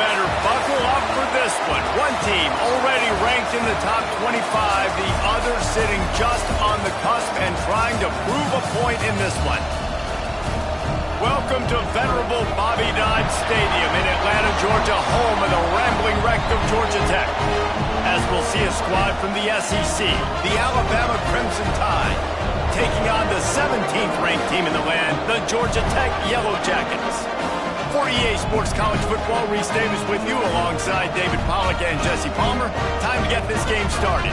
better buckle up for this one. One team already ranked in the top 25, the other sitting just on the cusp and trying to prove a point in this one. Welcome to venerable Bobby Dodd Stadium in Atlanta, Georgia, home of the rambling wreck of Georgia Tech. As we'll see a squad from the SEC, the Alabama Crimson Tide, taking on the 17th ranked team in the land, the Georgia Tech Yellow Jackets. For EA Sports College Football, Reese Davis with you alongside David Pollack and Jesse Palmer. Time to get this game started.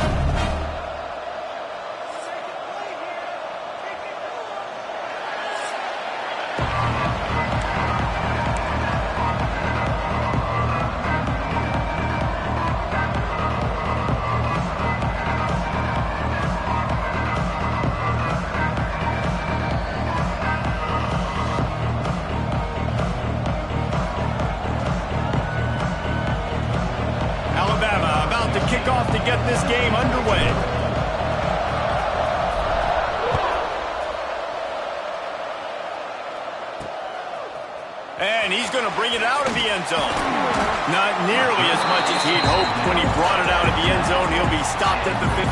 Kickoff to get this game underway. And he's going to bring it out of the end zone. Not nearly as much as he'd hoped when he brought it out of the end zone. He'll be stopped at the 15.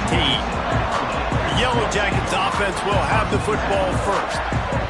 The Yellow Jackets offense will have the football first.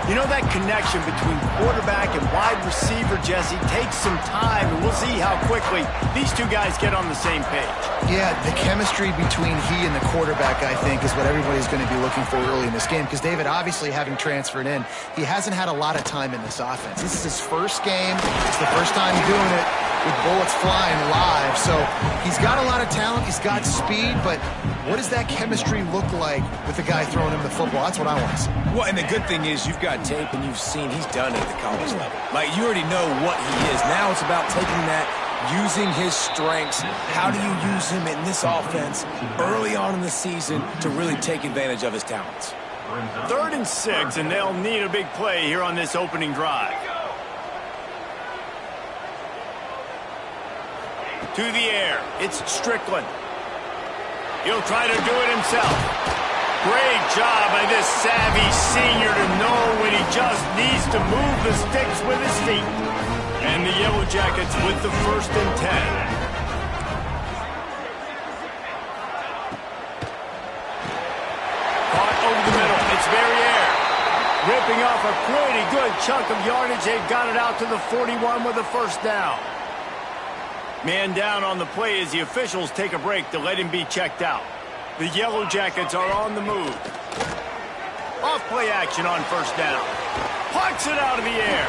You know, that connection between quarterback and wide receiver, Jesse, takes some time, and we'll see how quickly these two guys get on the same page. Yeah, the chemistry between he and the quarterback, I think, is what everybody's going to be looking for early in this game. Because David, obviously, having transferred in, he hasn't had a lot of time in this offense. This is his first game. It's the first time doing it with bullets flying live. So he's got a lot of talent. He's got speed. But what does that chemistry look like with the guy throwing him the football? That's what I want to see. Well, and the good thing is you've got tape and you've seen he's done it at the college level. Like, you already know what he is. Now it's about taking that, using his strengths. How do you use him in this offense early on in the season to really take advantage of his talents? 3rd and 6, and they'll need a big play here on this opening drive. To the air, it's Strickland. He'll try to do it himself. Great job by this savvy senior to know when he just needs to move the sticks with his feet. And the Yellow Jackets with the 1st and 10. Caught over the middle. It's Verrier. Ripping off a pretty good chunk of yardage. They've got it out to the 41 with a 1st down. Man down on the play as the officials take a break to let him be checked out. The Yellow Jackets are on the move. Off-play action on 1st down. Parks it out of the air.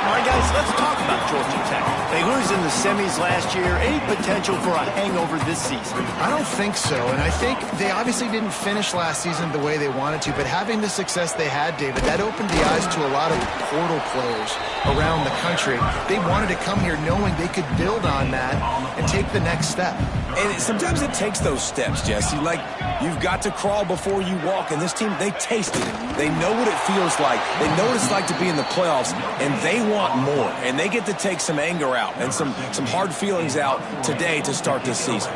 All right, guys, let's talk about Georgia Tech. They lose in the semis last year. Any potential for a hangover this season? I don't think so, and I think they obviously didn't finish last season the way they wanted to, but having the success they had, David, that opened the eyes to a lot of portal players around the country. They wanted to come here knowing they could build on that and take the next step. And sometimes it takes those steps, Jesse. Like, you've got to crawl before you walk, and this team, they tasted it. They know what it feels like. They know what it's like to be in the playoffs, and they want more. And they get to take some anger out and some hard feelings out today to start this season.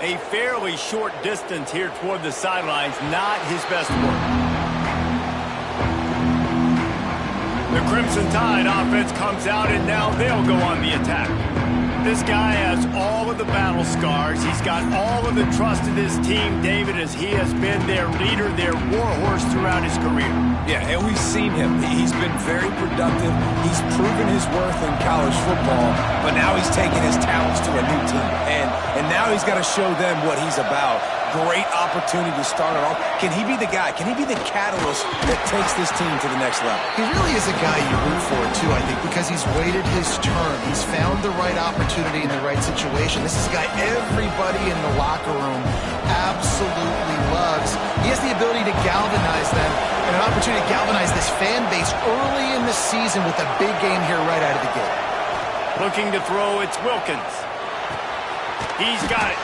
A fairly short distance here toward the sidelines, not his best work. The Crimson Tide offense comes out, and now they'll go on the attack. This guy has all of the battle scars. He's got all of the trust in his team, David, as he has been their leader, their warhorse throughout his career. Yeah, and we've seen him. He's been very productive. He's proven his worth in college football, but now he's taking his talents to a new team. And now he's got to show them what he's about. Great opportunity to start it off. Can he be the guy? Can he be the catalyst that takes this team to the next level? He really is a guy you root for, too, I think, because he's waited his turn. He's found the right opportunity in the right situation. This is a guy everybody in the locker room absolutely loves. He has the ability to galvanize them and an opportunity to galvanize this fan base early in the season with a big game here right out of the gate. Looking to throw, it's Wilkins. He's got it.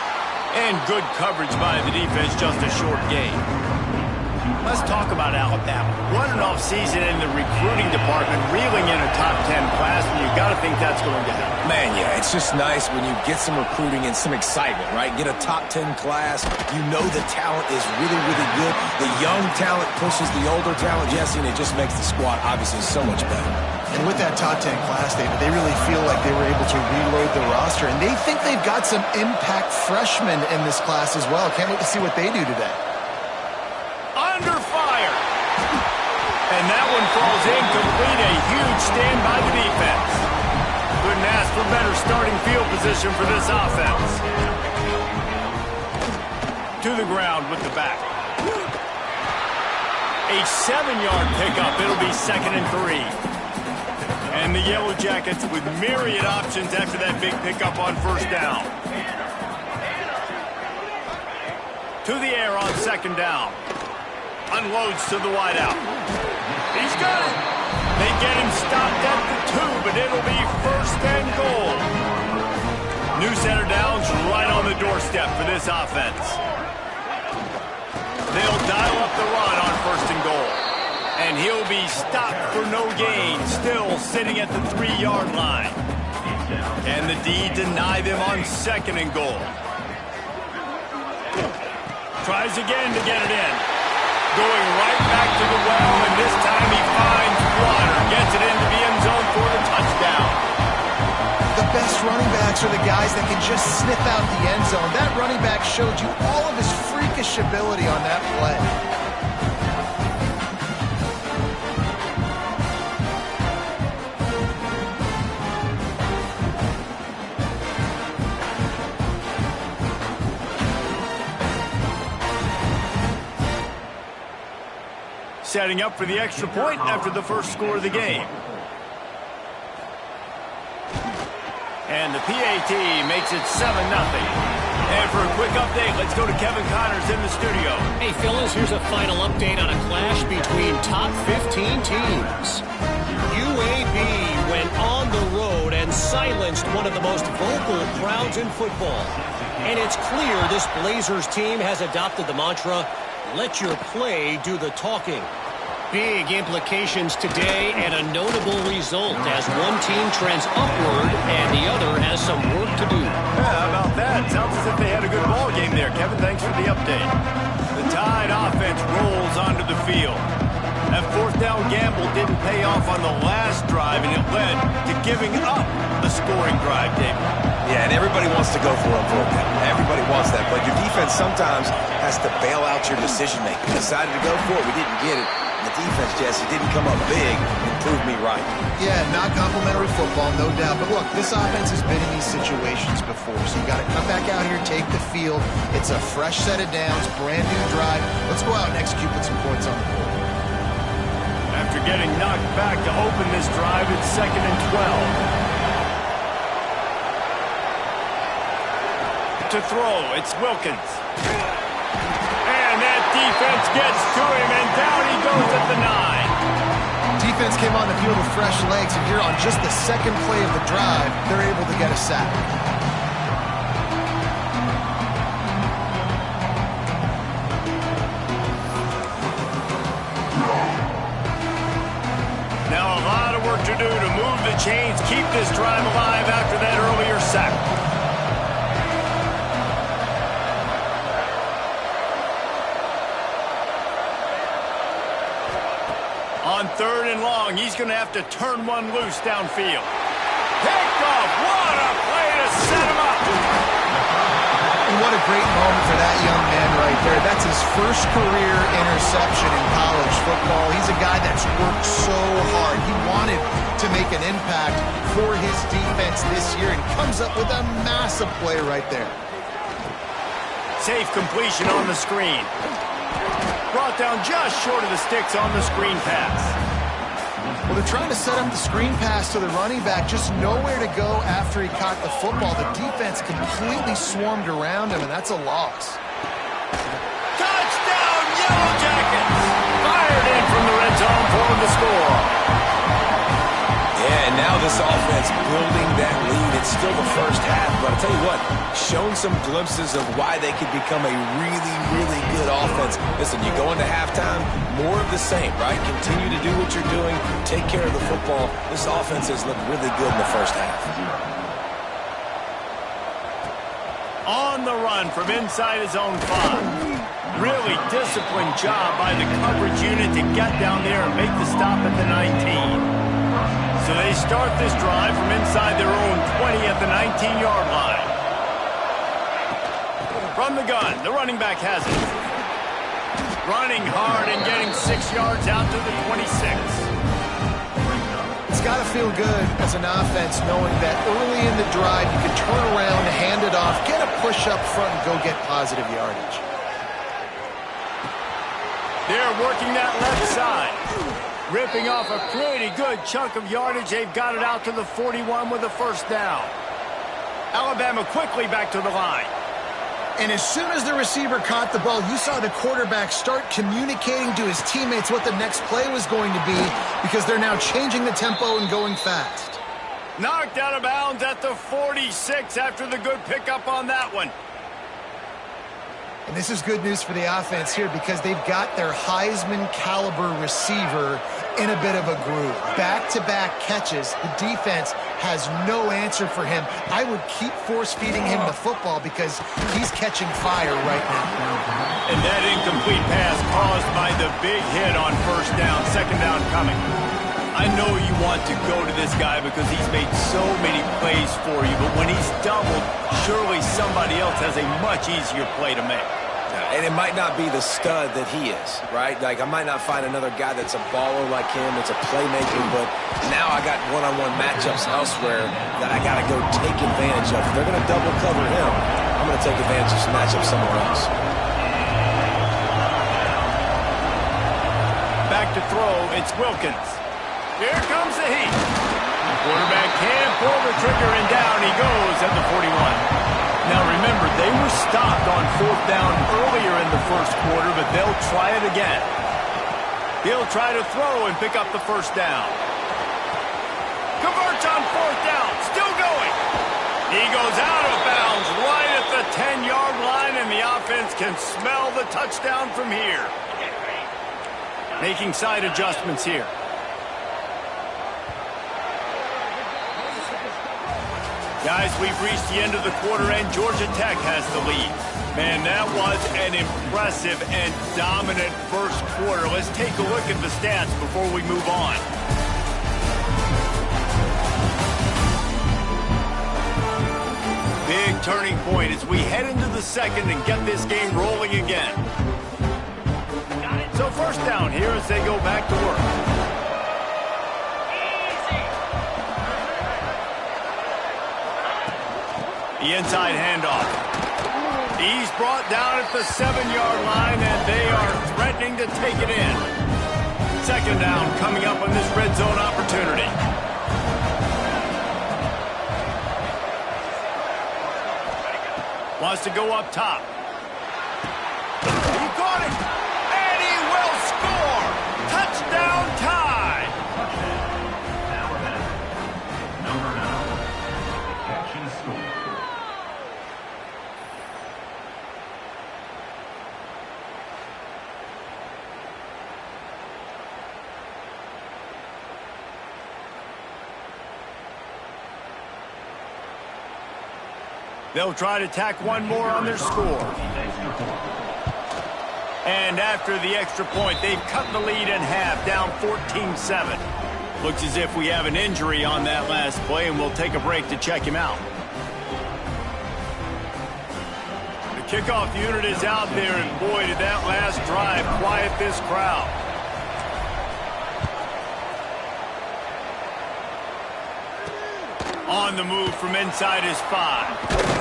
And good coverage by the defense, just a short gain. Let's talk about Alabama. What an offseason in the recruiting department, reeling in a top 10 class, and you got to think that's going to happen. Man, yeah, it's just nice when you get some recruiting and some excitement, right? Get a top 10 class. You know the talent is really, really good. The young talent pushes the older talent, Jesse, and it just makes the squad obviously so much better. And with that top 10 class, David, they really feel like they were able to reload the roster. And they think they've got some impact freshmen in this class as well. Can't wait to see what they do today. Under fire. And that one falls incomplete. A huge stand by the defense. Couldn't ask for better starting field position for this offense. To the ground with the back. A 7-yard pickup. It'll be 2nd and 3. And the Yellow Jackets with myriad options after that big pickup on 1st down. To the air on 2nd down. Unloads to the wideout. He's got it. They get him stopped at the 2, but it'll be 1st and goal. New center downs right on the doorstep for this offense. They'll dial up the run on 1st and goal. And he'll be stopped for no gain, still sitting at the 3-yard line. Can the D deny them on 2nd and goal? Tries again to get it in. Going right back to the well, and this time he finds water. Gets it into the end zone for the touchdown. The best running backs are the guys that can just sniff out the end zone. That running back showed you all of his freakish ability on that play. Setting up for the extra point after the first score of the game. And the PAT makes it 7-0. And for a quick update, let's go to Kevin Connors in the studio. Hey, fellas, here's a final update on a clash between top 15 teams. UAB went on the road and silenced one of the most vocal crowds in football. And it's clear this Blazers team has adopted the mantra, let your play do the talking. Big implications today and a notable result as one team trends upward and the other has some work to do. Yeah, how about that? Sounds as if they had a good ball game there. Kevin, thanks for the update. The Tide offense rolls onto the field. That 4th down gamble didn't pay off on the last drive, and it led to giving up a scoring drive, David. Yeah, and everybody wants to go for it on 4th down. Everybody wants that, but your defense sometimes has to bail out your decision-making. Decided to go for it, we didn't get it. The defense, Jesse, didn't come up big and prove me right. Yeah, not complimentary football, no doubt. But look, this offense has been in these situations before, so you got to come back out here, take the field. It's a fresh set of downs, brand new drive. Let's go out and execute with some points on the board. After getting knocked back to open this drive, it's 2nd and 12. To throw, it's Wilkins. And that defense gets to him, and down he goes at the 9. Defense came on the field with fresh legs, and here on just the 2nd play of the drive, they're able to get a sack. Now a lot of work to do to move the chains, keep this drive alive after that earlier sack. On 3rd and long, he's going to have to turn one loose downfield. Picked off. What a play to set him up. And what a great moment for that young man right there. That's his first career interception in college football. He's a guy that's worked so hard. He wanted to make an impact for his defense this year and comes up with a massive play right there. Safe completion on the screen. Brought down just short of the sticks on the screen pass. Well, they're trying to set up the screen pass to the running back, just nowhere to go after he caught the football. The defense completely swarmed around him, and that's a loss. Touchdown, Yellow Jackets! Fired in from the red zone for the score. Yeah, and now this offense building that lead. It's still the first half, but I'll tell you what, shown some glimpses of why they could become a really, really good offense. Listen, you go into halftime, more of the same, right? Continue to do what you're doing, take care of the football. This offense has looked really good in the first half. On the run from inside his own 5. Really disciplined job by the coverage unit to get down there and make the stop at the 19. So they start this drive from inside their own 20 at the 19-yard line. From the gun, the running back has it. Running hard and getting 6 yards out to the 26. It's got to feel good as an offense knowing that early in the drive you can turn around, hand it off, get a push up front, and go get positive yardage. They're working that left side. Ripping off a pretty good chunk of yardage. They've got it out to the 41 with a first down. Alabama quickly back to the line. And as soon as the receiver caught the ball, you saw the quarterback start communicating to his teammates what the next play was going to be because they're now changing the tempo and going fast. Knocked out of bounds at the 46 after the good pickup on that one. And this is good news for the offense here because they've got their Heisman-caliber receiver in a bit of a groove. Back-to-back catches. The defense has no answer for him. I would keep force-feeding him the football because he's catching fire right now. And that incomplete pass caused by the big hit on first down, second down coming. I know you want to go to this guy because he's made so many plays for you, but when he's doubled, surely somebody else has a much easier play to make. And it might not be the stud that he is, right? Like, I might not find another guy that's a baller like him, that's a playmaker, but now I got one-on-one matchups elsewhere that I got to go take advantage of. If they're going to double cover him, I'm going to take advantage of some matchups somewhere else. Back to throw, it's Wilkins. Here comes the heat. The quarterback can't pull the trigger, and down he goes at the 41. Now remember, they were stopped on fourth down earlier in the first quarter, but they'll try it again. He'll try to throw and pick up the first down. Converts on fourth down, still going. He goes out of bounds right at the 10-yard line, and the offense can smell the touchdown from here. Making side adjustments here. Guys, we've reached the end of the quarter, and Georgia Tech has the lead. Man, that was an impressive and dominant first quarter. Let's take a look at the stats before we move on. Big turning point as we head into the second and get this game rolling again. So first down here as they go back to work. The inside handoff. He's brought down at the 7-yard line, and they are threatening to take it in. Second down coming up on this red zone opportunity. Wants to go up top. He caught it, and he will score. Touchdown tie. They'll try to tack one more on their score. And after the extra point, they've cut the lead in half, down 14-7. Looks as if we have an injury on that last play, and we'll take a break to check him out. The kickoff unit is out there, and boy, did that last drive quiet this crowd. On the move from inside his 5.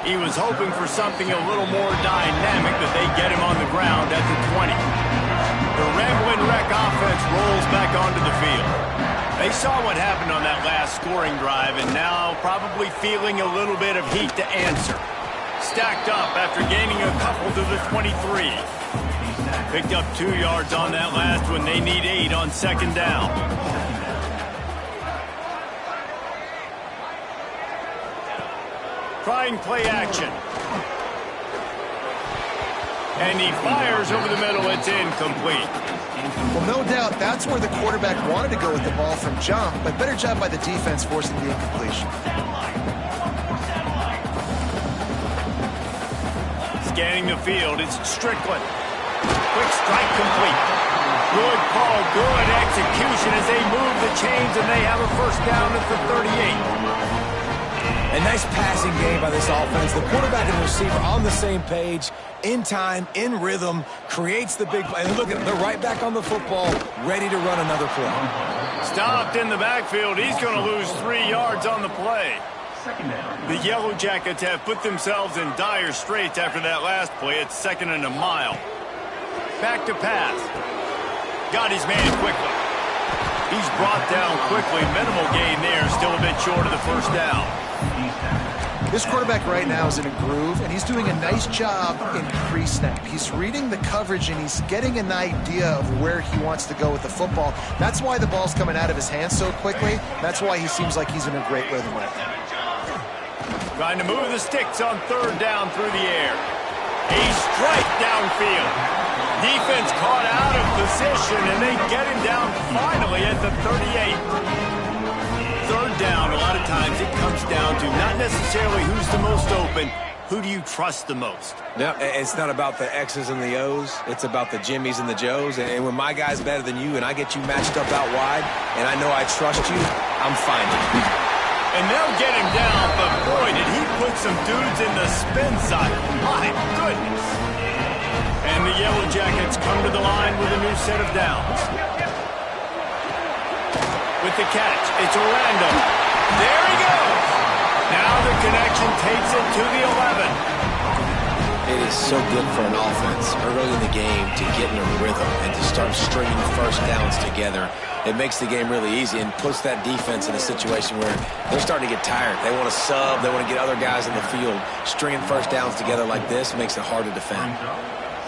He was hoping for something a little more dynamic, but they get him on the ground at the 20. The Ramblin' Wreck offense rolls back onto the field. They saw what happened on that last scoring drive, and now probably feeling a little bit of heat to answer. Stacked up after gaining a couple to the 23. Picked up 2 yards on that last one. They need 8 on second down. Trying play action. And he fires over the middle. It's incomplete. Well, no doubt that's where the quarterback wanted to go with the ball from jump, but better job by the defense forcing the incompletion. Scanning the field, it's Strickland. Quick strike complete. Good call, good execution as they move the chains, and they have a first down at the 38. A nice passing game by this offense. The quarterback and the receiver on the same page, in time, in rhythm, creates the big play. And look at it, they're right back on the football, ready to run another play. Stopped in the backfield. He's going to lose 3 yards on the play. The Yellow Jackets have put themselves in dire straits after that last play. It's 2nd and a mile. Back to pass. Got his man quickly. He's brought down quickly. Minimal gain there. Still a bit short of the first down. This quarterback right now is in a groove, and he's doing a nice job in pre-snap. He's reading the coverage, and he's getting an idea of where he wants to go with the football. That's why the ball's coming out of his hands so quickly. That's why he seems like he's in a great rhythm right now. Trying to move the sticks on 3rd down through the air. A strike downfield. Defense caught out of position, and they get him down finally at the 38. 3rd down, a lot of times it comes down to not necessarily who's the most open, who do you trust the most? Yeah, it's not about the X's and the O's. It's about the Jimmies and the Joes. And when my guy's better than you and I get you matched up out wide and I know I trust you, I'm finding you. And they'll get him down, but boy, did he put some dudes in the spin cycle. My goodness. And the Yellow Jackets come to the line with a new set of downs. With the catch, it's Orlando. There he goes. Now the connection takes it to the 11. It is so good for an offense early in the game to get in a rhythm and to start stringing first downs together. It makes the game really easy and puts that defense in a situation where they're starting to get tired. They want to sub. They want to get other guys in the field. Stringing first downs together like this makes it hard to defend.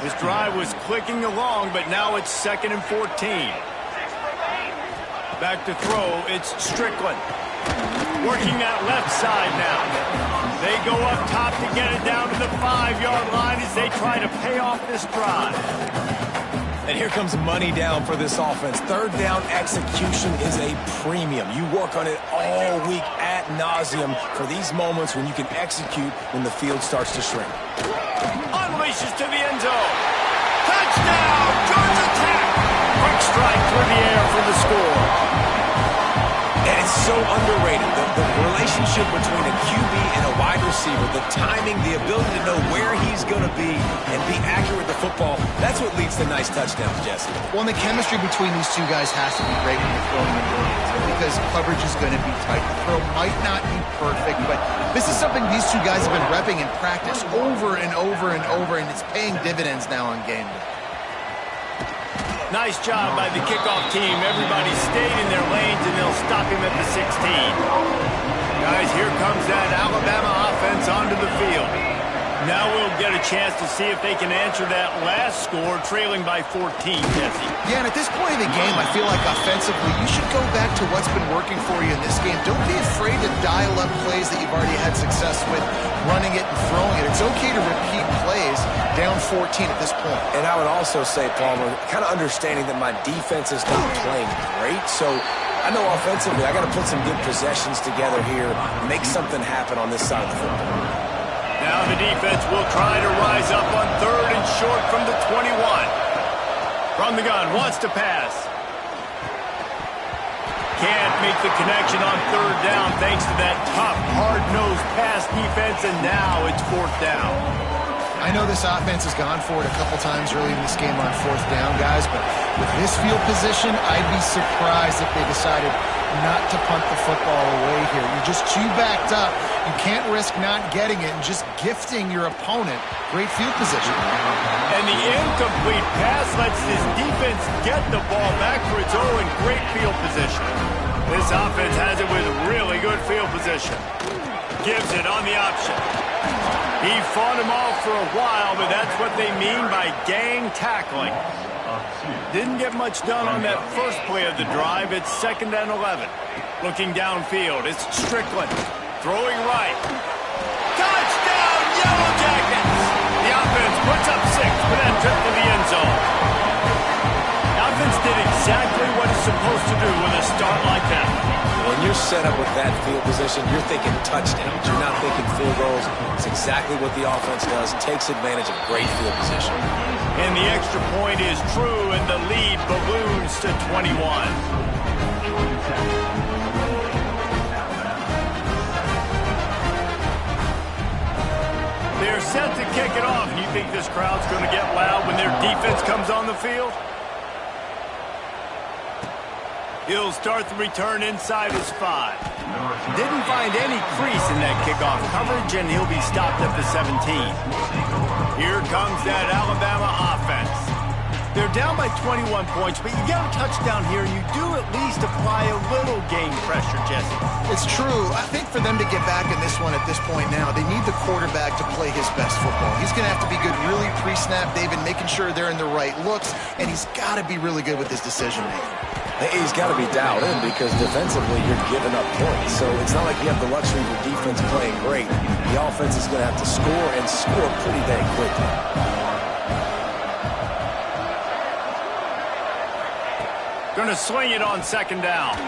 This drive was clicking along, but now it's 2nd and 14. Back to throw, it's Strickland. Working that left side now. They go up top to get it down to the 5-yard line as they try to pay off this drive. And here comes money down for this offense. 3rd down execution is a premium. You work on it all week ad nauseum for these moments when you can execute when the field starts to shrink. Unleashes to the end zone. Touchdown, Georgia Tech. Quick strike through the air for the score. And it's so underrated. The relationship between a QB and a wide receiver, the timing, the ability to know where he's going to be and be accurate with the football, that's what leads to nice touchdowns, Jesse. Well, and the chemistry between these two guys has to be great when you're throwing the ball because coverage is going to be tight. The throw might not be perfect, but this is something these two guys have been repping in practice over and over and over, and it's paying dividends now on game day. Nice job by the kickoff team. Everybody stayed in their lanes, and they'll stop him at the 16. Guys, here comes that Alabama offense onto the field. Now we'll get a chance to see if they can answer that last score, trailing by 14, Jesse. Yeah, and at this point in the game, I feel like offensively, you should go back to what's been working for you in this game. Don't be afraid to dial up plays that you've already had success with, running it and throwing it. It's okay to repeat plays down 14 at this point. And I would also say, Palmer, kind of understanding that my defense is not playing great, so I know offensively I got to put some good possessions together here, make something happen on this side of the football. Now the defense will try to rise up on 3rd and short from the 21. From the gun, wants to pass. Can't make the connection on 3rd down thanks to that tough, hard-nosed pass defense, and now it's 4th down. I know this offense has gone for it a couple times early in this game on 4th down, guys, but with this field position, I'd be surprised if they decided not to punt the football away here. You're just too backed up. You can't risk not getting it and just gifting your opponent great field position. And the incomplete pass lets this defense get the ball back for its own great field position. This offense has it with really good field position. Gives it on the option. He fought him off for a while, but that's what they mean by gang tackling. Didn't get much done on that first play of the drive. It's 2nd and 11. Looking downfield, it's Strickland. Throwing right. Touchdown, Yellow Jackets! The offense puts up 6 for that trip to the end zone. The offense did exactly what it's supposed to do with a start like that. When you're set up with that field position, you're thinking touchdowns. You're not thinking field goals. It's exactly what the offense does. Takes advantage of great field position. And the extra point is true, and the lead balloons to 21. They're set to kick it off. You think this crowd's going to get loud when their defense comes on the field? He'll start the return inside his 5. Didn't find any crease in that kickoff coverage, and he'll be stopped at the 17. Here comes that Alabama offense. They're down by 21 points, but you get a touchdown here, and you do at least apply a little game pressure, Jesse. It's true. I think for them to get back in this one at this point now, they need the quarterback to play his best football. He's going to have to be good really pre-snap, David, making sure they're in the right looks, and he's got to be really good with his decision-making. He's got to be dialed in because defensively you're giving up points. So it's not like you have the luxury of your defense playing great. The offense is going to have to score and score pretty dang quickly. Going to swing it on second down.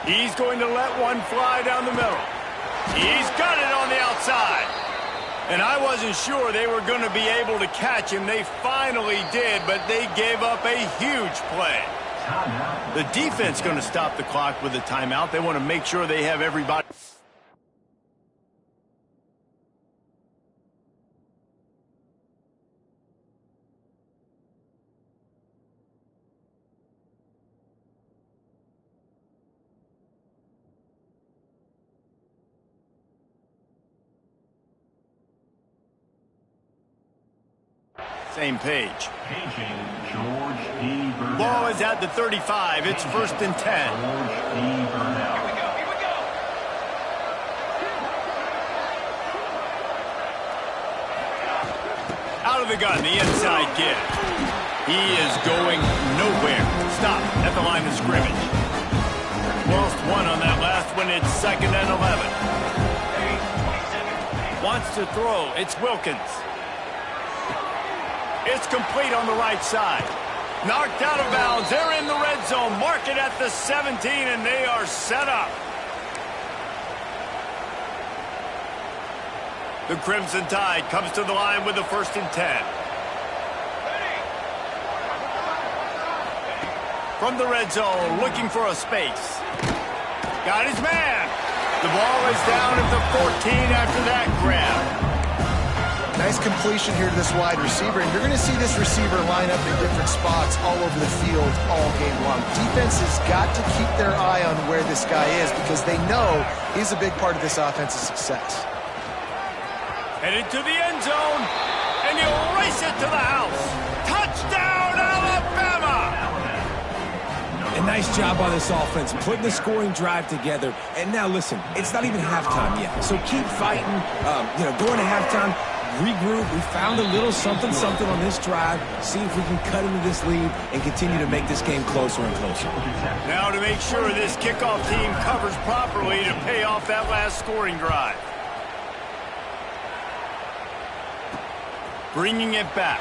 He's going to let one fly down the middle. He's got it on the outside. And I wasn't sure they were going to be able to catch him. They finally did, but they gave up a huge play. The defense going to stop the clock with a timeout. They want to make sure they have everybody. Same page. Ball is at the 35. It's 1st and 10. Here we go. Out of the gun, the inside give. He is going nowhere. Stop at the line of scrimmage. Lost one on that last one. It's 2nd and 11. Wants to throw. It's Wilkins. It's complete on the right side. Knocked out of bounds. They're in the red zone. Mark it at the 17, and they are set up. The Crimson Tide comes to the line with the 1st and 10. From the red zone, looking for a space. Got his man. The ball is down at the 14 after that grab. Nice completion here to this wide receiver, and you're going to see this receiver line up in different spots all over the field all game long. Defense has got to keep their eye on where this guy is because they know he's a big part of this offense's success. Headed to the end zone, and he'll race it to the house. Touchdown, Alabama! A nice job by this offense, putting the scoring drive together. And now, listen, it's not even halftime yet, so keep fighting. Going to halftime, regroup. We found a little something on this drive. See if we can cut into this lead and continue to make this game closer and closer. Now to make sure this kickoff team covers properly to pay off that last scoring drive. Bringing it back.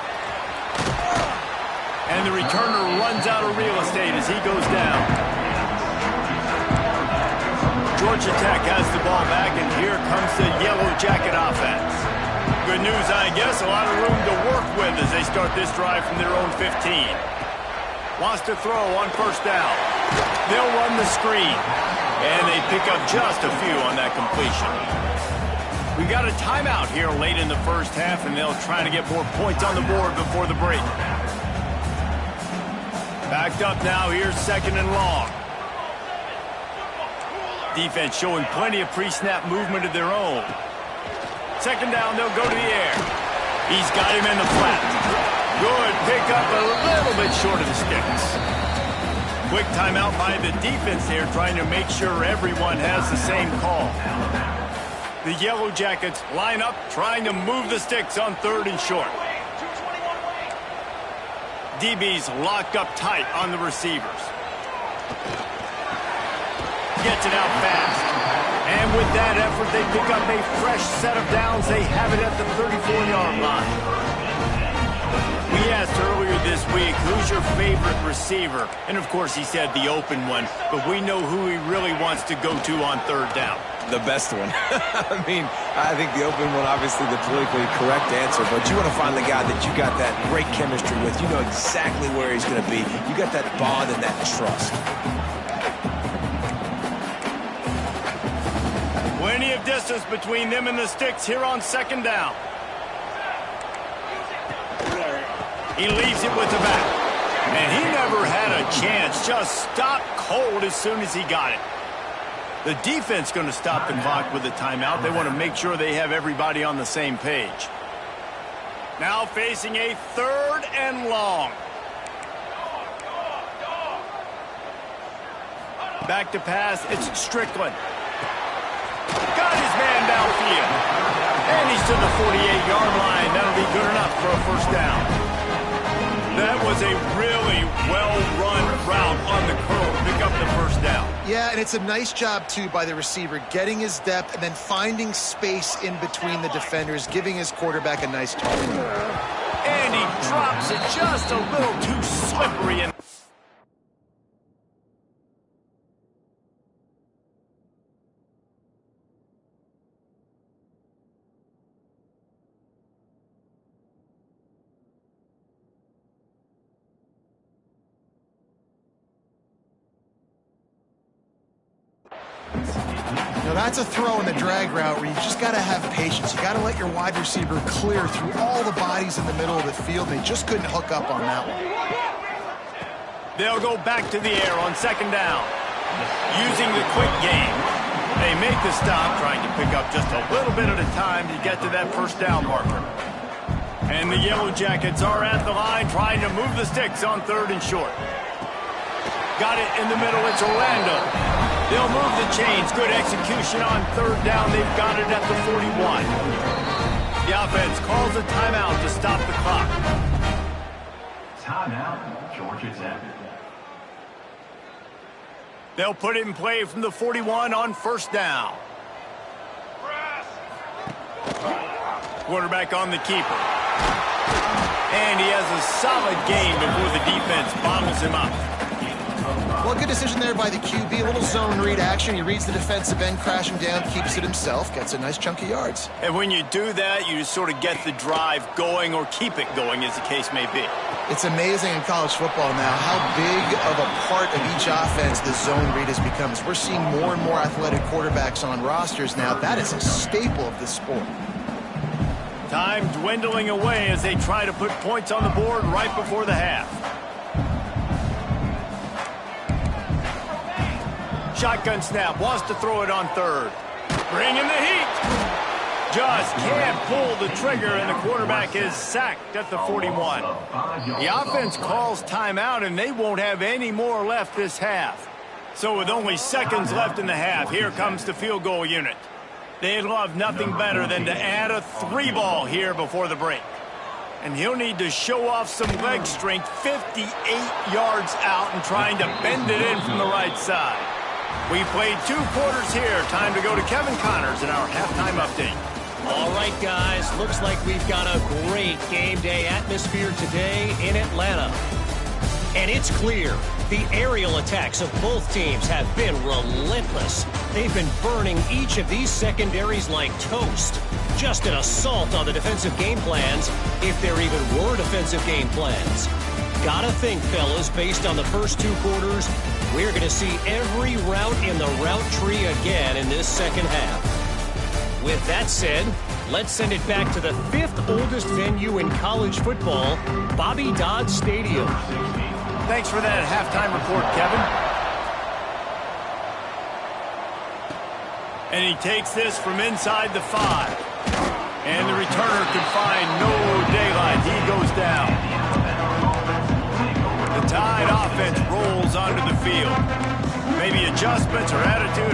And the returner runs out of real estate as he goes down. Georgia Tech has the ball back, and here comes the Yellow Jacket offense. Good news, I guess, a lot of room to work with as they start this drive from their own 15. Wants to throw on 1st down. They'll run the screen, and they pick up just a few on that completion. We got a timeout here late in the first half, and they'll try to get more points on the board before the break. Backed up now, here's 2nd and long. Defense showing plenty of pre-snap movement of their own. 2nd down, they'll go to the air. He's got him in the flat. Good pickup, a little bit short of the sticks. Quick timeout by the defense there, trying to make sure everyone has the same call. The Yellow Jackets line up, trying to move the sticks on 3rd and short. DB's locked up tight on the receivers. Gets it out fast. And with that effort, they pick up a fresh set of downs. They have it at the 34-yard line. We asked earlier this week week, who's your favorite receiver? And, of course, he said the open one, but we know who he really wants to go to on third down. The best one. I mean, I think the open one, obviously the politically correct answer, but you want to find the guy that you got that great chemistry with. You know exactly where he's going to be. You got that bond and that trust. Plenty of distance between them and the sticks here on second down. He leaves it with the back. And he never had a chance. Just stopped cold as soon as he got it. The defense going to stop the clock with a timeout. They want to make sure they have everybody on the same page. Now facing a third and long. Back to pass. It's Strickland. Got his man downfield. And he's to the 48-yard line. That'll be good enough for a first down. That was a really well-run route on the curl to pick up the first down. Yeah, and it's a nice job, too, by the receiver, getting his depth and then finding space in between the defenders, giving his quarterback a nice target. And he drops it just a little too slippery. And now that's a throw in the drag route where you just got to have patience. You got to let your wide receiver clear through all the bodies in the middle of the field. They just couldn't hook up on that one. they'll go back to the air on second down. Using the quick game, they make the stop, trying to pick up just a little bit at a time to get to that first down marker. And the Yellow Jackets are at the line trying to move the sticks on third and short. Got it in the middle. It's Orlando. They'll move the chains. Good execution on third down. They've got it at the 41. The offense calls a timeout to stop the clock. Timeout, Georgia Tech. They'll put it in play from the 41 on first down. Quarterback on the keeper. And he has a solid gain before the defense bottles him up. Well, good decision there by the QB. A little zone read action. He reads the defensive end, crashing down, keeps it himself, gets a nice chunk of yards. And when you do that, you just sort of get the drive going or keep it going, as the case may be. It's amazing in college football now how big of a part of each offense the zone read has become. As we're seeing more and more athletic quarterbacks on rosters now, that is a staple of this sport. Time dwindling away as they try to put points on the board right before the half. Shotgun snap, wants to throw it on third. Bringing the heat. Just can't pull the trigger, and the quarterback is sacked at the 41. The offense calls timeout, and they won't have any more left this half. So with only seconds left in the half, here comes the field goal unit. They'd love nothing better than to add a 3-ball here before the break. And he'll need to show off some leg strength 58 yards out and trying to bend it in from the right side. We played 2 quarters here. Time to go to Kevin Connors in our halftime update. All right, guys. Looks like we've got a great game day atmosphere today in Atlanta. And it's clear the aerial attacks of both teams have been relentless. They've been burning each of these secondaries like toast. Just an assault on the defensive game plans, if there even were defensive game plans. Gotta think, fellas, based on the first 2 quarters, we're going to see every route in the route tree again in this second half. With that said, let's send it back to the 5th oldest venue in college football, Bobby Dodd Stadium. Thanks for that halftime report, Kevin. And he takes this from inside the 5. And the returner can find no daylight. He goes down. The Tide offense rolls onto the field. Maybe adjustments or attitude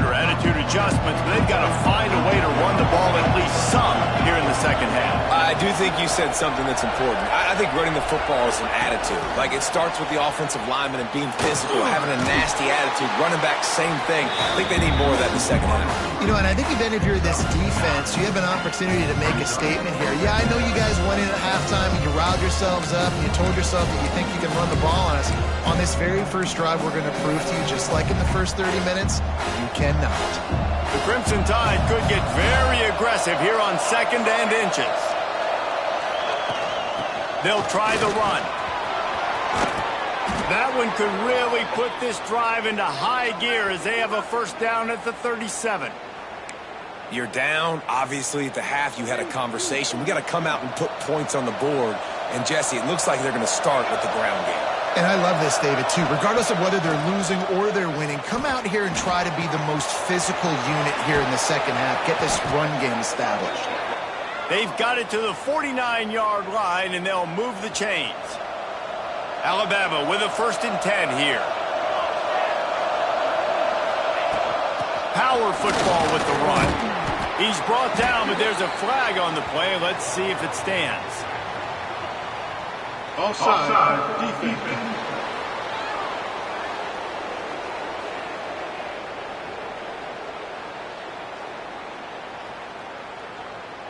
adjustments, but they've got to find a way to run the ball at least some here in the second half. I do think you said something that's important. I think running the football is an attitude. Like, it starts with the offensive lineman and being physical, having a nasty attitude. Running back, same thing. I think they need more of that in the second half. You know, and I think if any of you are this defense, you have an opportunity to make a statement here. Yeah, I know you guys went in at halftime and you riled yourselves up and you told yourself that you think you can run the ball on us. On this very first drive, we're going to prove to you, just like in the first 30 minutes, you cannot. The Crimson Tide could get very aggressive here on 2nd and inches. They'll try the run. That one could really put this drive into high gear as they have a first down at the 37. You're down. Obviously, at the half, you had a conversation. We got to come out and put points on the board. And, Jesse, it looks like they're going to start with the ground game. And I love this, David, too. Regardless of whether they're losing or they're winning, come out here and try to be the most physical unit here in the second half. Get this run game established. They've got it to the 49-yard line, and they'll move the chains. Alabama with a 1st and 10 here. Power football with the run. He's brought down, but there's a flag on the play. Let's see if it stands. Offside, defense.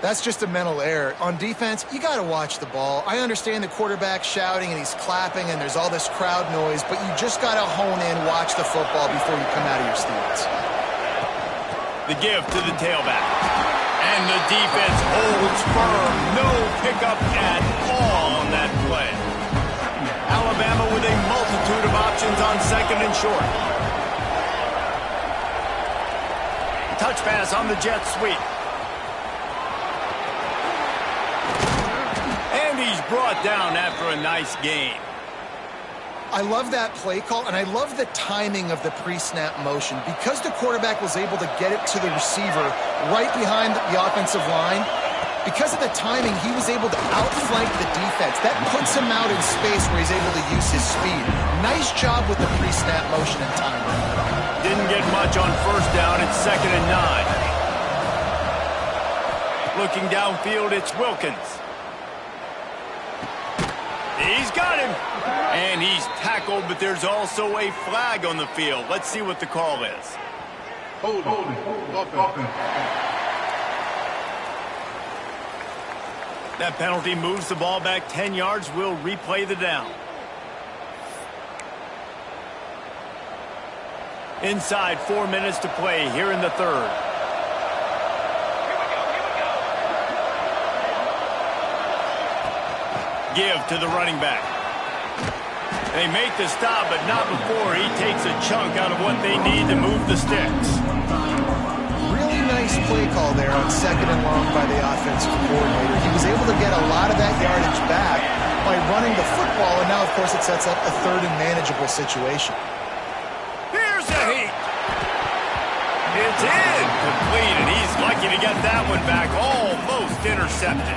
That's just a mental error. On defense, you got to watch the ball. I understand the quarterback shouting and he's clapping and there's all this crowd noise, but you just got to hone in, watch the football before you come out of your stance. The give to the tailback. And the defense holds firm. No pickup at all on that play. Alabama with a multitude of options on 2nd and short. Touch pass on the jet sweep. And he's brought down after a nice gain. I love that play call, and I love the timing of the pre-snap motion. Because the quarterback was able to get it to the receiver right behind the offensive line, because of the timing, he was able to outflank the defense. That puts him out in space where he's able to use his speed. Nice job with the pre-snap motion and timing. Didn't get much on 1st down. It's 2nd and 9. Looking downfield, it's Wilkins. He's got him. And he's tackled, but there's also a flag on the field. Let's see what the call is. Hold offense. That penalty moves the ball back 10 yards. We'll replay the down. Inside 4 minutes to play here in the 3rd. Give to the running back. They make the stop, but not before he takes a chunk out of what they need to move the sticks. Really nice play call there on 2nd and long by the offensive coordinator. He was able to get a lot of that yardage back by running the football, and now, of course, it sets up a 3rd and manageable situation. Here's a heat. It's incomplete, and he's lucky to get that one back, almost intercepted.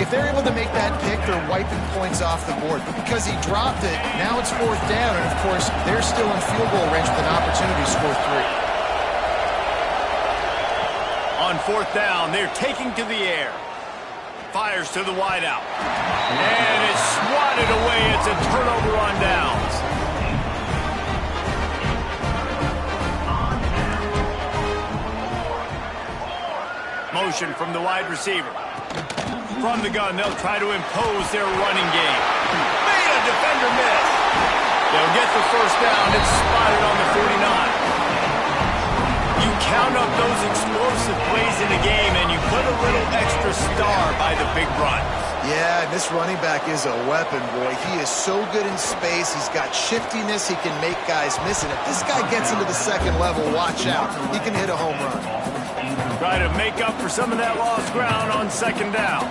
If they're able to make that pick, they're wiping points off the board. But because he dropped it, now it's 4th down, and, of course, they're still in field goal range with an opportunity to score 3. On 4th down, they're taking to the air. Fires to the wideout. And it's swatted away. It's a turnover on downs. Motion from the wide receiver. From the gun, they'll try to impose their running game. Made a defender miss. They'll get the 1st down. It's spotted on the 49. You count up those explosive plays in a game, and you put a little extra star by the big run. Yeah, this running back is a weapon, boy. He is so good in space. He's got shiftiness. He can make guys miss. And if this guy gets into the 2nd level, watch out. He can hit a home run. Try to make up for some of that lost ground on 2nd down.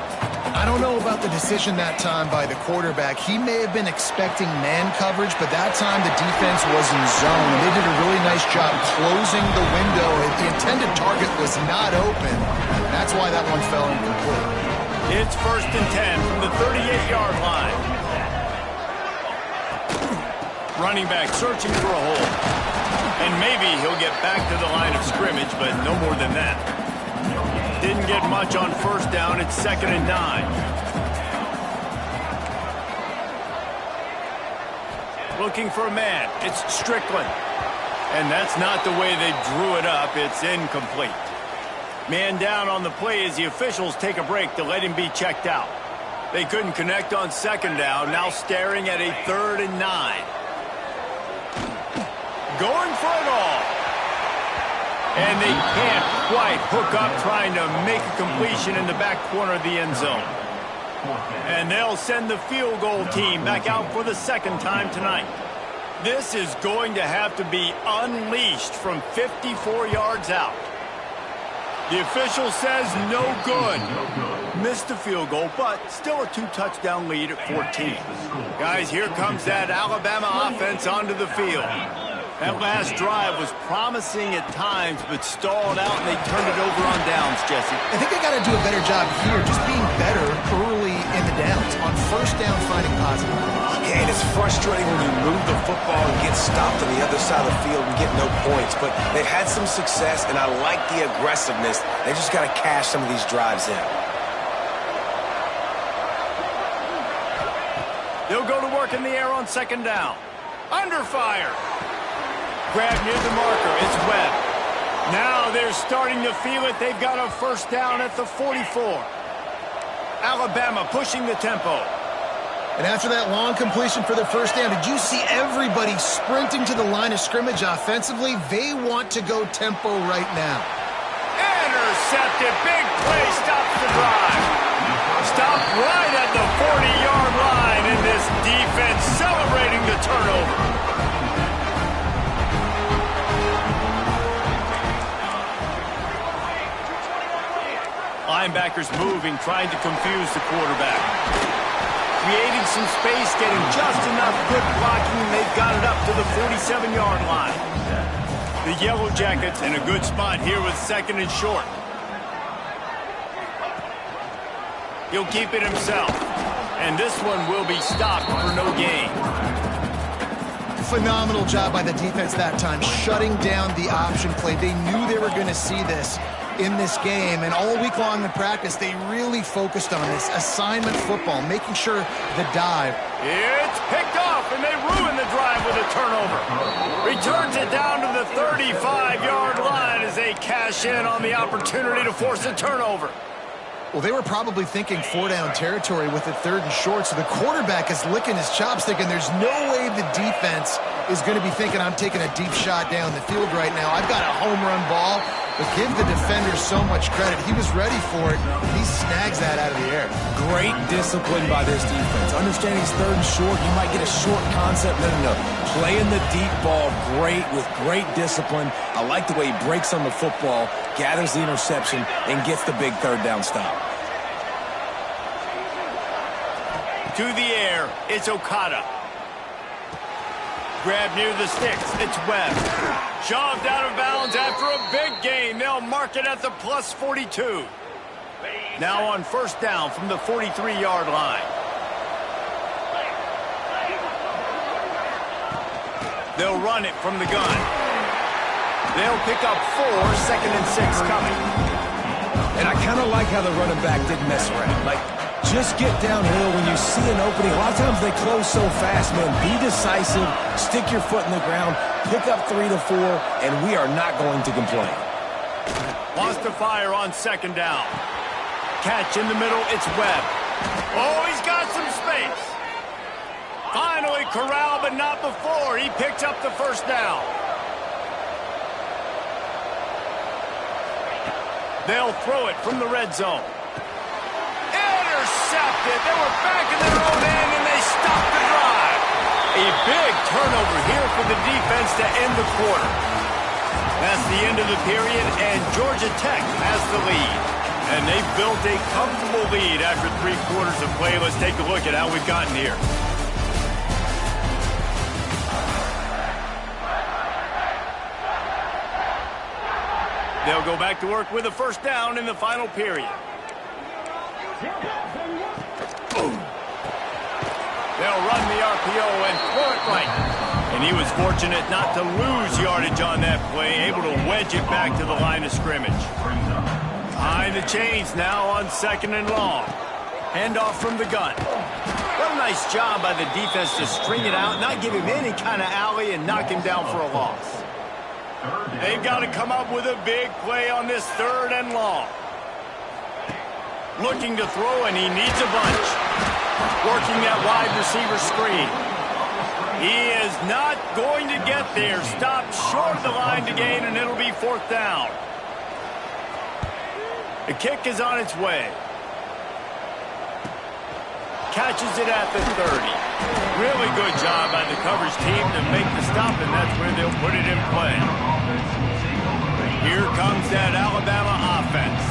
I don't know about the decision that time by the quarterback. He may have been expecting man coverage, but that time the defense was in zone. They did a really nice job closing the window. The intended target was not open. That's why that one fell incomplete. It's 1st and 10 from the 38-yard line. Running back searching for a hole. And maybe he'll get back to the line of scrimmage, but no more than that. Didn't get much on first down. It's 2nd and 9. Looking for a man. It's Strickland. And that's not the way they drew it up. It's incomplete. Man down on the play as the officials take a break to let him be checked out. They couldn't connect on 2nd down. Now staring at a 3rd and 9. Going for it all. And they can't quite hook up trying to make a completion in the back corner of the end zone. And they'll send the field goal team back out for the 2nd time tonight. This is going to have to be unleashed from 54 yards out. The official says no good. Missed the field goal, but still a 2-touchdown lead at 14. Guys, here comes that Alabama offense onto the field. That last drive was promising at times, but stalled out, and they turned it over on downs, Jesse. I think they got to do a better job here, just being better early in the downs. On first down, finding positive. Yeah, and it's frustrating when you move the football and get stopped on the other side of the field and get no points. But they've had some success, and I like the aggressiveness. They just got to cash some of these drives in. They'll go to work in the air on 2nd down. Under fire. Grab near the marker. It's Webb. Now they're starting to feel it. They've got a first down at the 44. Alabama pushing the tempo. And after that long completion for the first down, did you see everybody sprinting to the line of scrimmage offensively? They want to go tempo right now. Intercepted. Big play stops the drive. Stopped right at the 40-yard line, and this defense celebrating the turnover. Linebackers moving, trying to confuse the quarterback. Creating some space, getting just enough good blocking, and they've got it up to the 47-yard line. The Yellow Jackets in a good spot here with 2nd and short. He'll keep it himself. And this one will be stopped for no gain. Phenomenal job by the defense that time, shutting down the option play. They knew they were going to see this in this game, and all week long in practice, they really focused on this assignment football, making sure the dive. It's picked off, and they ruin the drive with a turnover. Returns it down to the 35-yard line as they cash in on the opportunity to force a turnover. Well, they were probably thinking 4-down territory with it 3rd and short, so the quarterback is licking his chops thinking there's no way the defense is going to be thinking I'm taking a deep shot down the field right now. I've got a home run ball, but give the defender so much credit. He was ready for it. He snags that out of the air. Great discipline by this defense. Understanding it's 3rd and short, you might get a short concept. No. Playing the deep ball great with great discipline. I like the way he breaks on the football, gathers the interception, and gets the big 3rd down stop. To the air, it's Okada. Grab near the sticks, it's Webb. Shoved out of bounds after a big gain. They'll mark it at the plus 42. Now on first down from the 43-yard line. They'll run it from the gun. They'll pick up 4, 2nd and 6 coming. And I kind of like how the running back didn't mess around. Just get downhill when you see an opening. A lot of times they close so fast, man. Be decisive, stick your foot in the ground, pick up 3 to 4, and we are not going to complain. Wants to fire on 2nd down. Catch in the middle, it's Webb. Oh, he's got some space. Finally corralled, but not before. He picks up the first down. They'll throw it from the red zone. Intercepted. They were back in their own end, and they stopped the drive. A big turnover here for the defense to end the quarter. That's the end of the period, and Georgia Tech has the lead. And they've built a comfortable lead after 3 quarters of play. Let's take a look at how we've gotten here. They'll go back to work with a first down in the final period. They'll run the RPO and throw it right. And he was fortunate not to lose yardage on that play, able to wedge it back to the line of scrimmage. Behind the chains now on second and long. Handoff from the gun. What a nice job by the defense to string it out, not give him any kind of alley, and knock him down for a loss. They've got to come up with a big play on this third and long. Looking to throw, and he needs a bunch. Working that wide receiver screen. He is not going to get there. Stopped short of the line to gain, and it'll be fourth down. The kick is on its way. Catches it at the 30. Really good job by the coverage team to make the stop, and that's where they'll put it in play. Here comes that Alabama offense.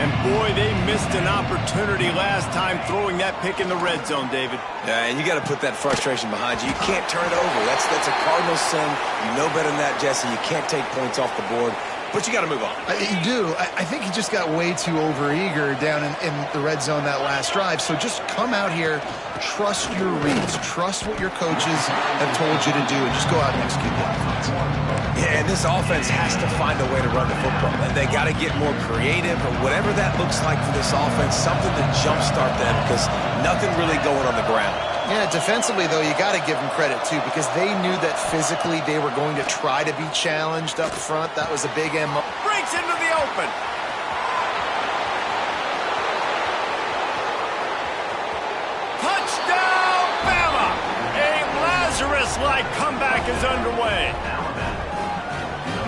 And boy, they missed an opportunity last time throwing that pick in the red zone, David. Yeah, and you got to put that frustration behind you. You can't turn it over. That's a cardinal sin. You know better than that, Jesse. You can't take points off the board. But you got to move on. You do. I think he just got way too overeager down in the red zone that last drive. So just come out here, trust your reads, trust what your coaches have told you to do, and just go out and execute the offense. Yeah, and this offense has to find a way to run the football. And they got to get more creative, or whatever that looks like for this offense, something to jumpstart them, because nothing really going on the ground. Yeah, defensively, though, you got to give them credit, too, because they knew that physically they were going to try to be challenged up front. That was a big MO. Breaks into the open. Touchdown, Bama! A Lazarus-like comeback is underway.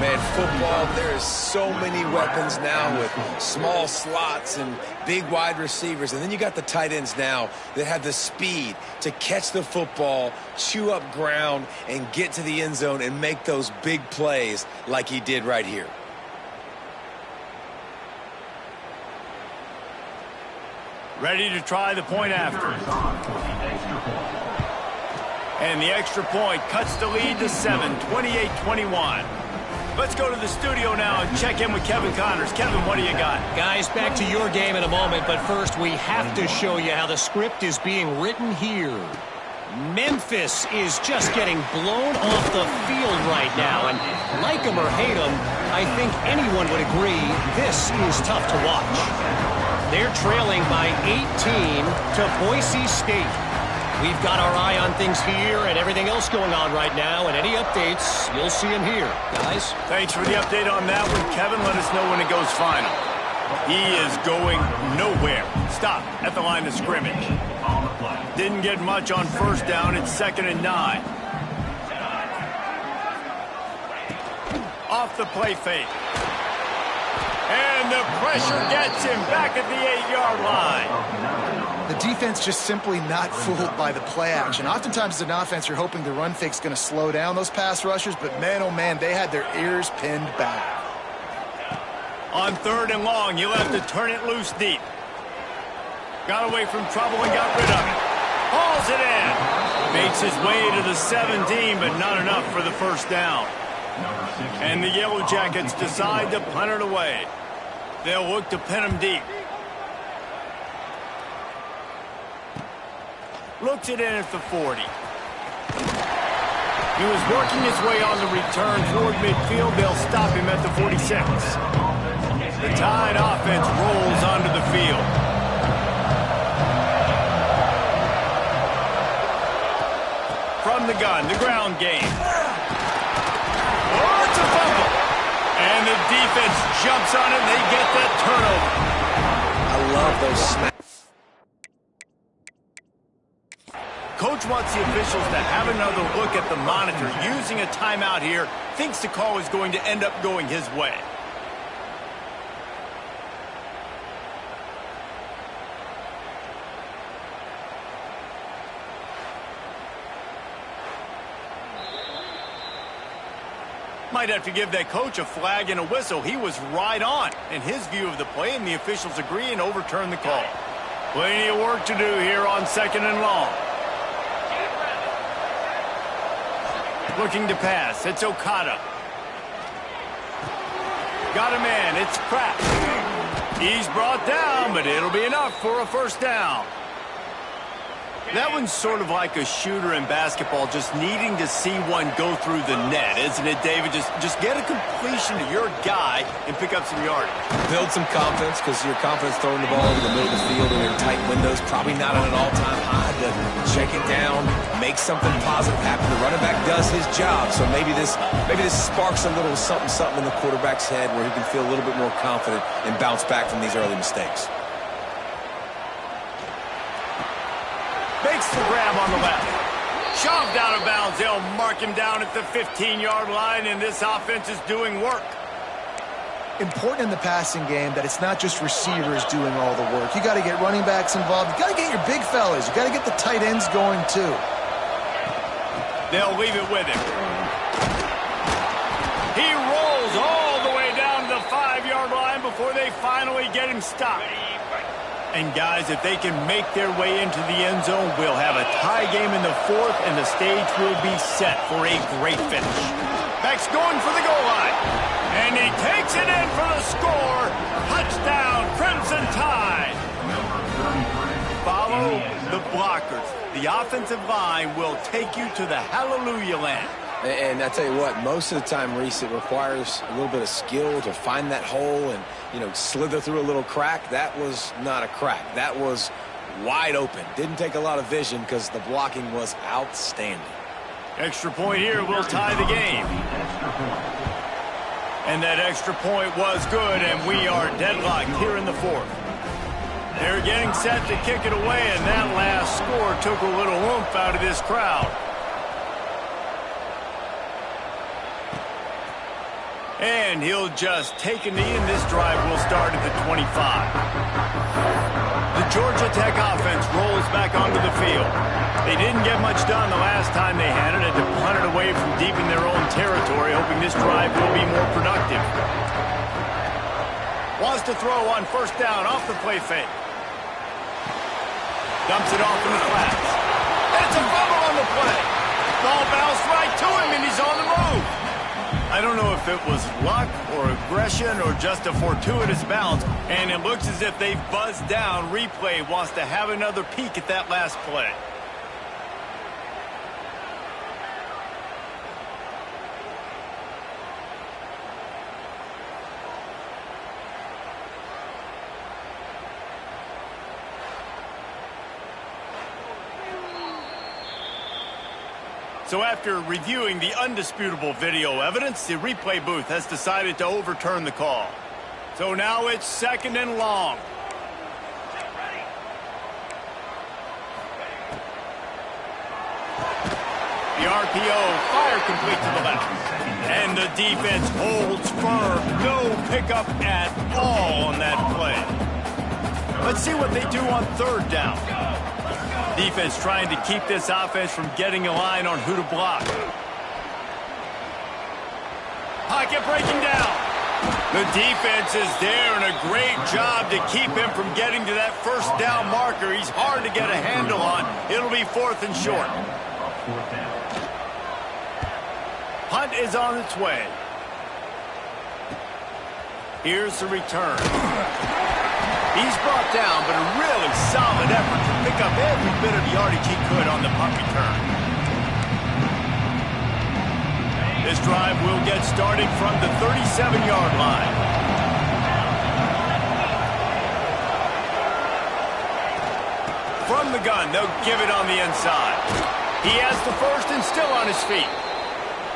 Man, football, there is so many weapons now with small slots and big wide receivers. And then you got the tight ends now that have the speed to catch the football, chew up ground, and get to the end zone and make those big plays like he did right here. Ready to try the point after. And the extra point cuts the lead to 7, 28-21. Let's go to the studio now and check in with Kevin Connors. Kevin, what do you got? Guys, back to your game in a moment, but first we have to show you how the script is being written here. Memphis is just getting blown off the field right now, and like him or hate him, I think anyone would agree this is tough to watch. They're trailing by 18 to Boise State. We've got our eye on things here and everything else going on right now, and any updates, you'll see them here. Guys? Thanks for the update on that one, Kevin. Let us know when it goes final. He is going nowhere. Stop at the line of scrimmage. Didn't get much on first down. It's 2nd and 9. Off the play fake. And the pressure gets him back at the 8-yard line. The defense just simply not fooled by the play action. Oftentimes as an offense, you're hoping the run fake's going to slow down those pass rushers, but man, oh man, they had their ears pinned back. On 3rd and long, you'll have to turn it loose deep. Got away from trouble and got rid of it. Hauls it in. Makes his way to the 17, but not enough for the first down. And the Yellow Jackets decide to punt it away. They'll look to pin him deep. Looks it in at the 40. He was working his way on the return toward midfield. They'll stop him at the 46. The Tide offense rolls onto the field. From the gun, the ground game. Oh, it's a fumble. And the defense jumps on it, and they get that turnover. I love those snaps. Coach wants the officials to have another look at the monitor. Using a timeout here, thinks the call is going to end up going his way. Might have to give that coach a flag and a whistle. He was right on in his view of the play, and the officials agree and overturn the call. Plenty of work to do here on 2nd and long. Looking to pass. It's Okada. Got him in. It's Pratt. He's brought down, but it'll be enough for a first down. That one's sort of like a shooter in basketball, just needing to see one go through the net, isn't it, David? Just get a completion to your guy and pick up some yardage. Build some confidence, because your confidence throwing the ball in the middle of the field and in tight windows, probably not at an all-time high, but check it down, make something positive happen. The running back does his job, so maybe this sparks a little something in the quarterback's head where he can feel a little bit more confident and bounce back from these early mistakes. Makes the grab on the left. Shoved out of bounds. They'll mark him down at the 15-yard line, and this offense is doing work. Important in the passing game that it's not just receivers doing all the work. You got to get running backs involved. You got to get your big fellas. You got to get the tight ends going too. They'll leave it with him. He rolls all the way down to the 5-yard line before they finally get him stopped. And, guys, if they can make their way into the end zone, we'll have a tie game in the 4th, and the stage will be set for a great finish. Beck's going for the goal line. And he takes it in for the score. Touchdown, Crimson Tide. Follow the blockers. The offensive line will take you to the hallelujah land. And I tell you what, most of the time, Reese, it requires a little bit of skill to find that hole and, slither through a little crack. That was not a crack. That was wide open. Didn't take a lot of vision because the blocking was outstanding. Extra point here will tie the game. And that extra point was good, and we are deadlocked here in the 4th. They're getting set to kick it away, and that last score took a little oomph out of this crowd. And he'll just take a knee, and this drive will start at the 25. The Georgia Tech offense rolls back onto the field. They didn't get much done the last time they had it, to punt it away from deep in their own territory, hoping this drive will be more productive. Wants to throw on first down off the play fake. Dumps it off in the flats. It's a fumble on the play. Ball bounced right to him, and he's on the move. I don't know if it was luck or aggression or just a fortuitous bounce, and it looks as if they've buzzed down. Replay wants to have another peek at that last play. So after reviewing the undisputable video evidence, the replay booth has decided to overturn the call. So now it's 2nd and long. The RPO, fire complete to the left. And the defense holds firm. No pickup at all on that play. Let's see what they do on 3rd down. Defense trying to keep this offense from getting a line on who to block. Pocket breaking down. The defense is there, and a great job to keep him from getting to that first down marker. He's hard to get a handle on. It'll be 4th and short. Punt is on its way. Here's the return. He's brought down, but a really solid effort to pick up every bit of yardage he could on the punt return. This drive will get started from the 37-yard line. From the gun, they'll give it on the inside. He has the first and still on his feet.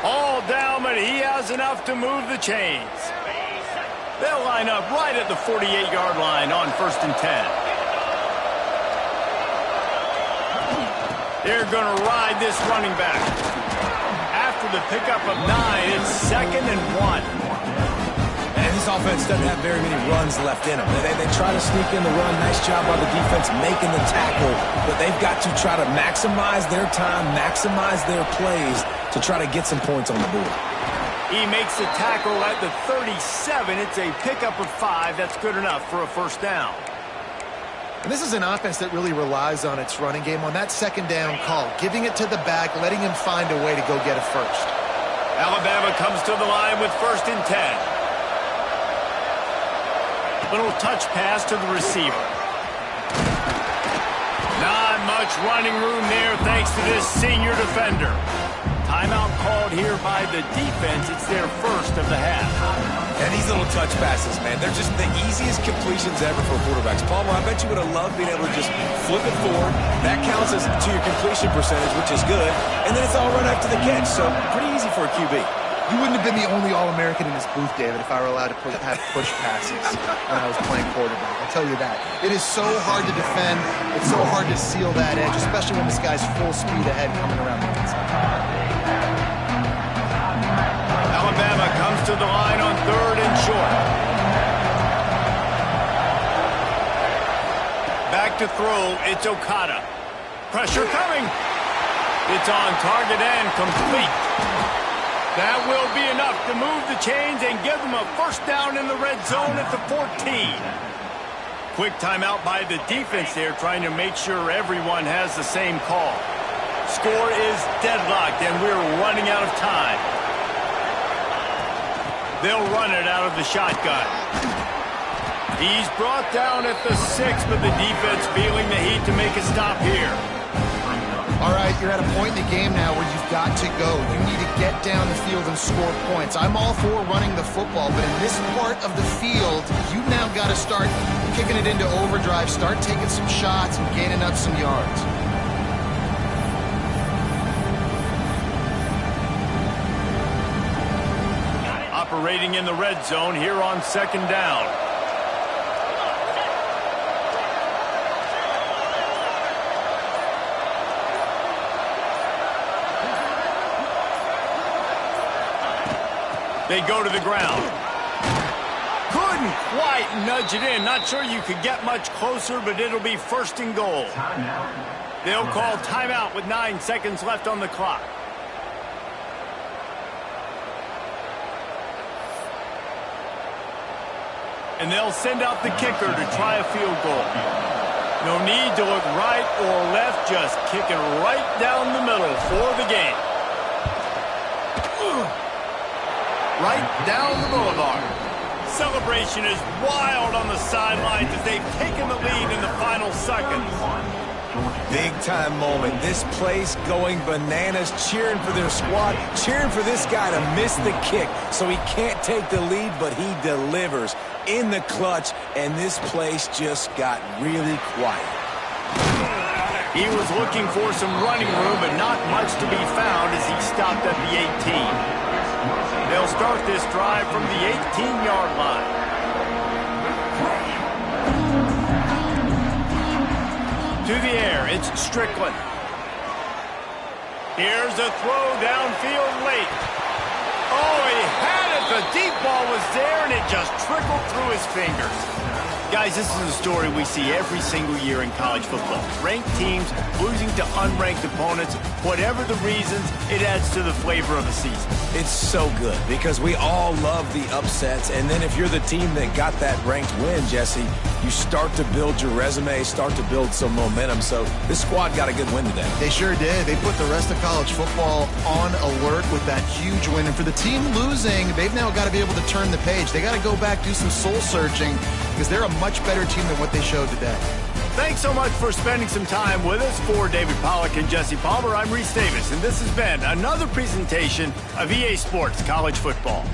All down, but he has enough to move the chains. They'll line up right at the 48-yard line on 1st and 10. They're going to ride this running back. After the pickup of 9, it's 2nd and 1. And this offense doesn't have very many runs left in them. They try to sneak in the run. Nice job by the defense making the tackle. But they've got to try to maximize their time, maximize their plays to try to get some points on the board. He makes the tackle at the 37. It's a pickup of 5. That's good enough for a first down. And this is an offense that really relies on its running game on that 2nd down call, giving it to the back, letting him find a way to go get a first. Alabama comes to the line with 1st and 10. Little touch pass to the receiver. Not much much running room there thanks to this senior defender. Timeout called here by the defense. It's their first of the half. And these little touch passes, man, they're just the easiest completions ever for quarterbacks. Palmer, I bet you would have loved being able to just flip it forward. That counts as to your completion percentage, which is good. And then it's all right after the catch, so pretty easy for a QB. You wouldn't have been the only All-American in this booth, David, if I were allowed to have push passes when I was playing quarterback. I'll tell you that. It is so hard to defend. It's so hard to seal that edge, especially when this guy's full speed ahead coming around the inside. Alabama comes to the line on 3rd and short. Back to throw, it's Okada. Pressure coming. It's on target and complete. That will be enough to move the chains and give them a first down in the red zone at the 14. Quick timeout by the defense there, trying to make sure everyone has the same call. Score is deadlocked, and we're running out of time. They'll run it out of the shotgun. He's brought down at the 6, but the defense feeling the heat to make a stop here. All right, you're at a point in the game now where you've got to go. You need to get down the field and score points. I'm all for running the football, but in this part of the field, you've now got to start kicking it into overdrive, start taking some shots and gaining up some yards. Operating in the red zone here on 2nd down. They go to the ground. Couldn't quite nudge it in. Not sure you could get much closer, but it'll be 1st and goal. They'll call timeout with 9 seconds left on the clock. And they'll send out the kicker to try a field goal. No need to look right or left, just kick it right down the middle for the game. Right down the boulevard. Celebration is wild on the sidelines as they've taken the lead in the final seconds. Big time moment. This place going bananas, cheering for their squad, cheering for this guy to miss the kick so he can't take the lead, but he delivers in the clutch, and this place just got really quiet. He was looking for some running room, but not much to be found as he stopped at the 18. They'll start this drive from the 18-yard line. To the air, it's Strickland. Here's a throw downfield late. Oh, he had it. The deep ball was there, and it just trickled through his fingers. Guys, this is a story we see every single year in college football. Ranked teams losing to unranked opponents. Whatever the reasons, it adds to the flavor of the season. It's so good because we all love the upsets, and then if you're the team that got that ranked win, Jesse, you start to build your resume, start to build some momentum. So this squad got a good win today. They sure did. They put the rest of college football on alert with that huge win. And for the team losing, they've now got to be able to turn the page. They got to go back, do some soul searching, because they're a much better team than what they showed today. Thanks so much for spending some time with us. For David Pollack and Jesse Palmer, I'm Reese Davis, and this has been another presentation of EA Sports College Football.